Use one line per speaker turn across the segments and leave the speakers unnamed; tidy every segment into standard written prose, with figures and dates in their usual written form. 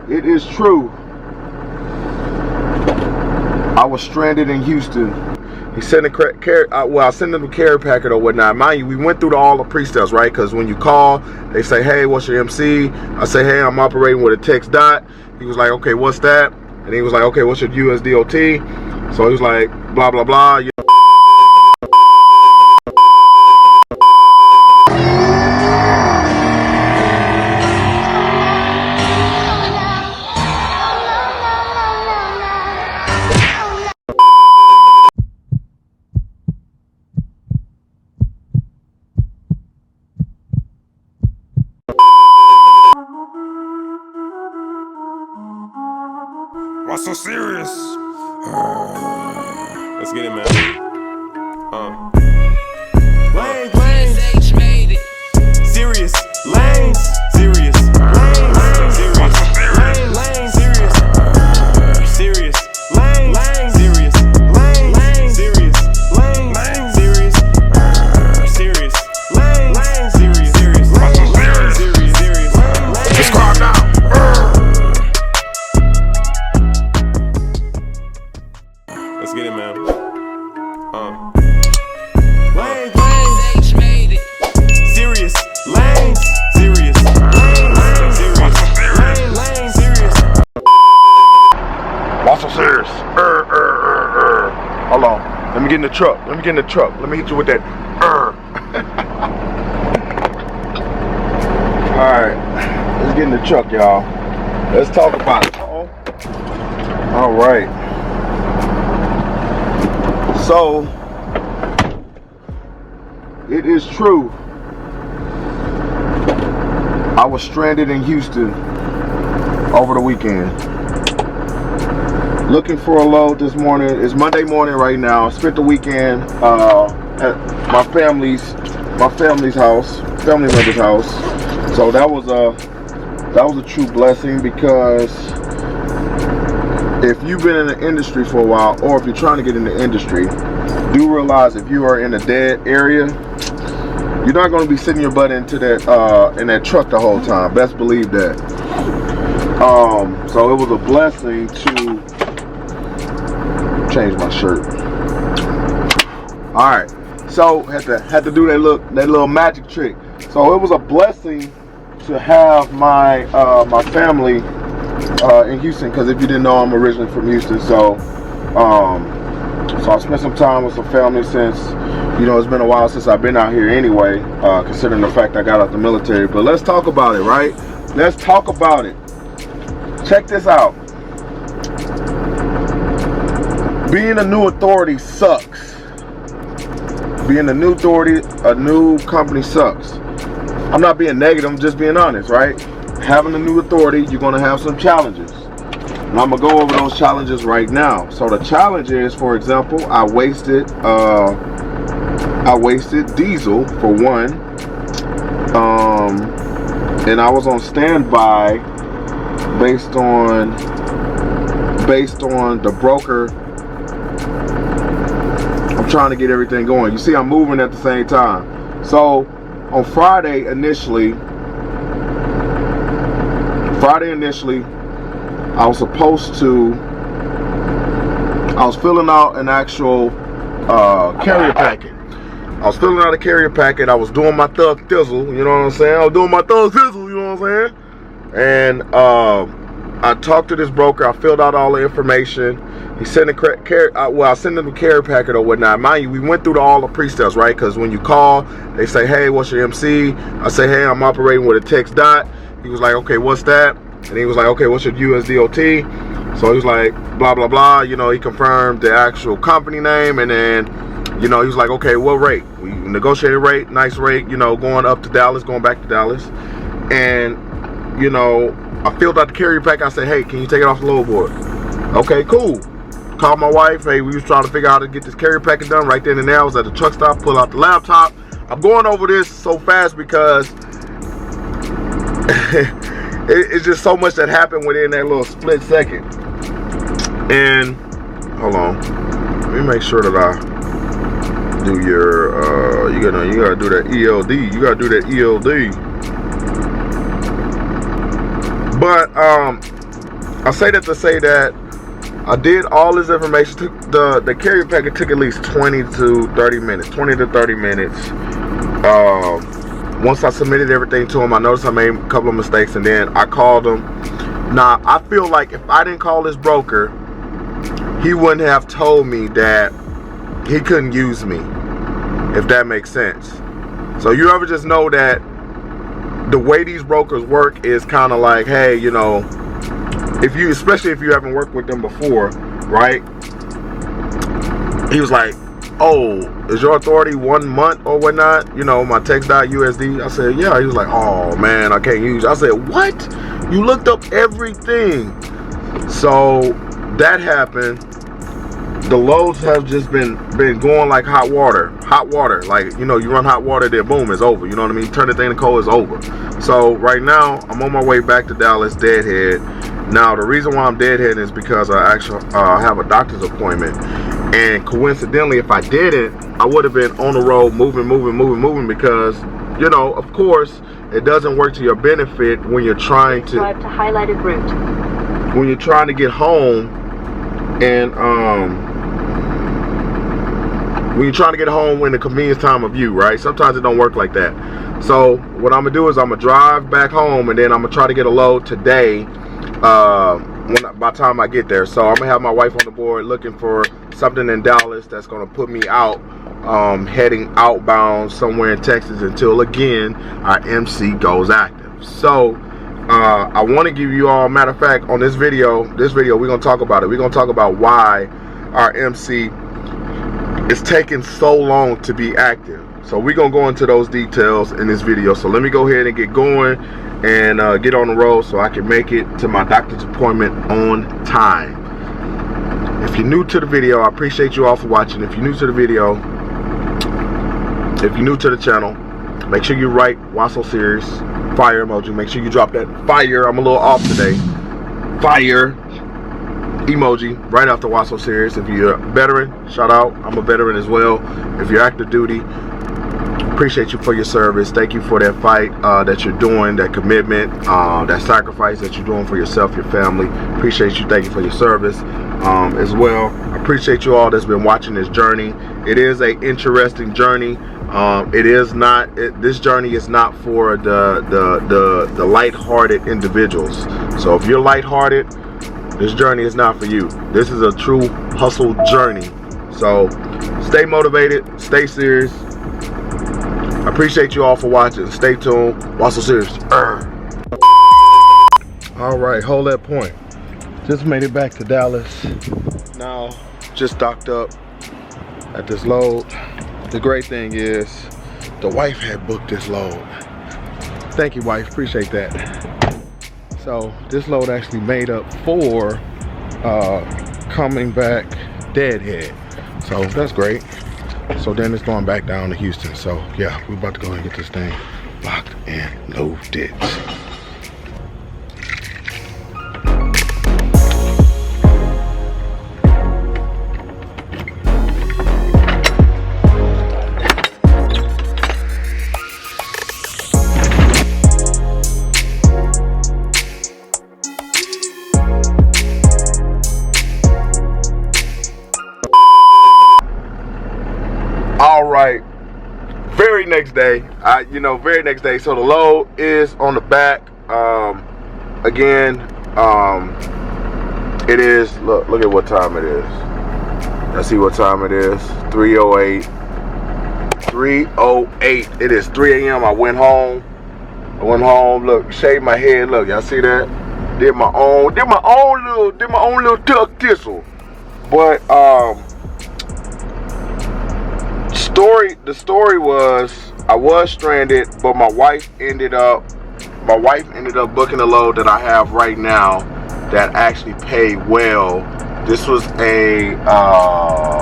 It is true. I was stranded in Houston. He sent I sent them a carry packet or whatnot. Mind you, we went through all the pre-steps, right? Because when you call, they say, hey, what's your MC? I say, hey, I'm operating with a text dot. He was like, okay, what's that? And he was like, okay, what's your USDOT? So he was like, blah, blah, blah. You know.
What's so serious? Let's get it, man. Lanes, made it. Serious lanes, serious lanes, serious lanes, serious lanes, serious lanes, serious lanes, serious lanes, serious lanes. Just calm down. Let's get it, man. Lanes, made it. Serious lanes, serious lanes, serious.
What's so serious? Hold on. Let me get in the truck. Let me hit you with that. Alright. Let's get in the truck, y'all. Let's talk about it. Alright. So, it is true. I was stranded in Houston over the weekend. Looking for a load this morning. It's Monday morning right now. I spent the weekend at my family member's house. So that was a true blessing, because if you've been in the industry for a while, or if you're trying to get in the industry, do realize if you are in a dead area, you're not going to be sitting your butt into that in that truck the whole time. Best believe that. So it was a blessing to change my shirt. All right, so had to do that little magic trick. So it was a blessing to have my my family in Houston, because if you didn't know, I'm originally from Houston. So I spent some time with some family, since it's been a while since I've been out here anyway, considering the fact I got out the military. But let's talk about it, right? Let's talk about it. Check this out. Being a new authority sucks. Being a new authority, a new company sucks. I'm not being negative, I'm just being honest, right? Having a new authority, you're going to have some challenges. And I'm going to go over those challenges right now. So the challenge is, for example, I wasted diesel for one. And I was on standby based on the broker. I'm trying to get everything going. You see, I'm moving at the same time. So on Friday initially, I was filling out an actual carrier packet. I was doing my thug thizzle, you know what I'm saying? And I talked to this broker. I filled out all the information. He sent I sent them a carrier packet or whatnot. Mind you, we went through all the pre-steps, right? Because when you call, they say, hey, what's your MC? I say, hey, I'm operating with a text dot. He was like, okay, what's that? And he was like, okay, what's your USDOT? So he was like, blah, blah, blah. He confirmed the actual company name. And then, he was like, okay, what rate? We negotiated rate, nice rate, going up to Dallas, going back to Dallas. And, I filled out the carrier pack. I said, hey, can you take it off the load board? Okay, cool. Called my wife. Hey, we was trying to figure out how to get this carrier packet done right then and there. I was at the truck stop, pull out the laptop. I'm going over this so fast because it's just so much that happened within that little split second. And hold on, let me make sure that I do your you gotta do that ELD. You gotta do that ELD. But I say that to say that I did all this information. The carrier packet took at least 20 to 30 minutes. Once I submitted everything to him, I noticed I made a couple of mistakes, and then I called him. Now, I feel like if I didn't call this broker, he wouldn't have told me that he couldn't use me, if that makes sense. So you ever just know that the way these brokers work is kind of like, hey, you know, especially if you haven't worked with them before, right? He was like, oh, is your authority 1 month or whatnot? You know, my text.usd. I said, yeah. He was like, oh man, I can't use it. I said, what? You looked up everything. So that happened. The loads have just been going like hot water. Like, you know, you run hot water, then boom, it's over. You know what I mean? Turn the thing to cold, it's over. So right now, I'm on my way back to Dallas, deadhead. Now, the reason why I'm deadhead is because I actually have a doctor's appointment. And coincidentally, if I didn't, I would have been on the road moving because, you know, of course, it doesn't work to your benefit when you're trying to drive to highlighted route. When you're trying to get home and when you're trying to get home in the convenience time of you, right? Sometimes it don't work like that. So what I'm gonna do is I'm gonna drive back home, and then I'm gonna try to get a load today by the time I get there. So I'm gonna have my wife on the board looking for something in Dallas that's gonna put me out, heading outbound somewhere in Texas until again our MC goes active. So I want to give you all, matter of fact, on this video we're gonna talk about it. We're gonna talk about why our MC is taking so long to be active. So we're gonna go into those details in this video. So let me go ahead and get going and get on the road so I can make it to my doctor's appointment on time. If you're new to the video, I appreciate you all for watching. If you're new to the video, if you're new to the channel, make sure you write "Why So Serious" fire emoji. Make sure you drop that fire. I'm a little off today. Fire emoji right after "Why So Serious." If you're a veteran, shout out. I'm a veteran as well. If you're active duty, appreciate you for your service. Thank you for that fight that you're doing, that commitment, that sacrifice that you're doing for yourself, your family. Appreciate you. Thank you for your service as well. I appreciate you all that's been watching this journey. It is an interesting journey. This journey is not for the lighthearted individuals. So if you're lighthearted, this journey is not for you. This is a true hustle journey. So stay motivated, stay serious. I appreciate you all for watching. Stay tuned. Why So Serious? All right, hold that point. Just made it back to Dallas. Now, just docked up at this load. The great thing is, the wife had booked this load. Thank you, wife. Appreciate that. So this load actually made up for coming back deadhead. So that's great. So then it's going back down to Houston. So yeah, we're about to go ahead and get this thing locked and loaded. All right, very next day, very next day. So the load is on the back. Again, it is, look at what time it is. Let's see what time it is. 3:08. 3:08. It is 3 a.m. I went home. Look, shaved my head. Look, y'all see that? Did my own little tuck thistle. But the story was, I was stranded, but my wife ended up booking a load that I have right now that actually paid well. This was a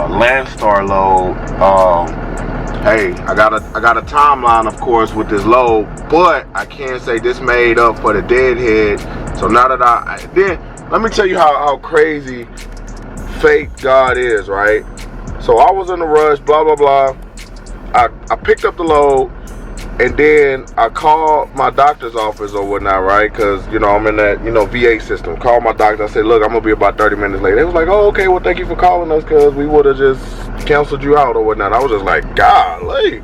Landstar load. Hey, I got a timeline, of course, with this load, but I can't say this made up for the deadhead. So now that let me tell you how crazy fake God is, right? So I was in a rush, blah blah blah. I picked up the load, And then I called my doctor's office or whatnot, right? Because, you know, I'm in that, you know, VA system. Called my doctor. I said, look, I'm going to be about 30 minutes late. They was like, oh, okay, well, thank you for calling us because we would have just canceled you out or whatnot. I was just like, golly.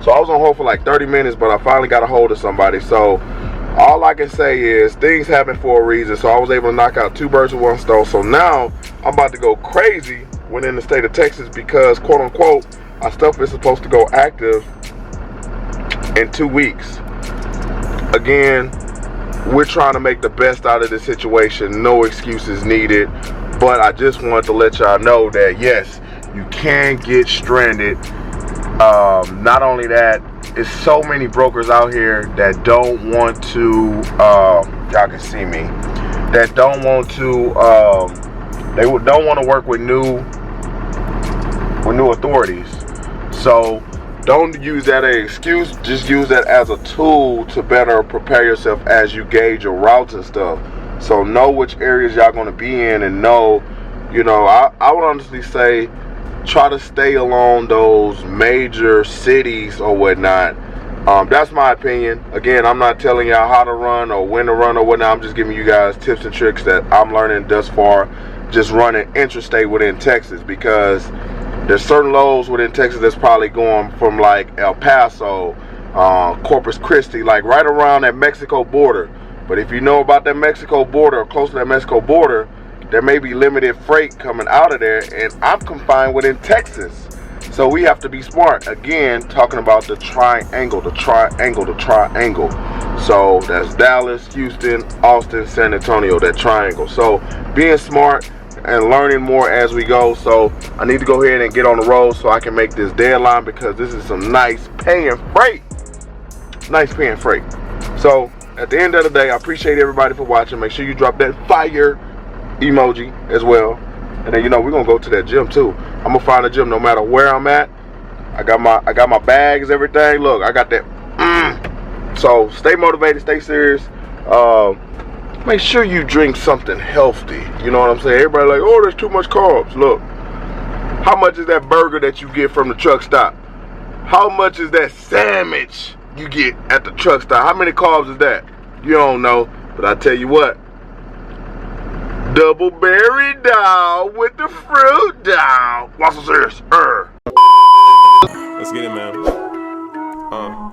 So I was on hold for like 30 minutes, but I finally got a hold of somebody. So all I can say is things happen for a reason. So I was able to knock out 2 birds with 1 stone. So now I'm about to go crazy within the state of Texas because, quote unquote, our stuff is supposed to go active in 2 weeks. Again, we're trying to make the best out of this situation. No excuses needed. But I just wanted to let y'all know that yes, you can get stranded. Not only that, there's so many brokers out here that don't want to, y'all can see me, that don't want to, don't want to work with new authorities. So don't use that as an excuse. Just use that as a tool to better prepare yourself as you gauge your routes and stuff. So know which areas y'all going to be in, and know, you know, I would honestly say try to stay along those major cities or whatnot. That's my opinion. Again, I'm not telling y'all how to run or when to run or whatnot. I'm just giving you guys tips and tricks that I'm learning thus far just running interstate within Texas, because there's certain loads within Texas that's probably going from like El Paso, Corpus Christi, like right around that Mexico border. But if you know about that Mexico border or close to that Mexico border, there may be limited freight coming out of there, and I'm confined within Texas. So we have to be smart. Again, talking about the triangle. So that's Dallas, Houston, Austin, San Antonio, that triangle. So being smart and learning more as we go. So I need to go ahead and get on the road so I can make this deadline, because this is some nice paying freight. So at the end of the day, I appreciate everybody for watching. Make sure you drop that fire emoji as well. And then, you know, we're gonna go to that gym too. I'm gonna find a gym no matter where I'm at. I got my bags, everything. Look, I got that. So stay motivated, stay serious. Make sure you drink something healthy. You know what I'm saying? Everybody like, oh, there's too much carbs. Look, how much is that burger that you get from the truck stop? How much is that sandwich you get at the truck stop? How many carbs is that? You don't know, but I tell you what, double berry down with the fruit down. What's so serious?
Let's get it, man.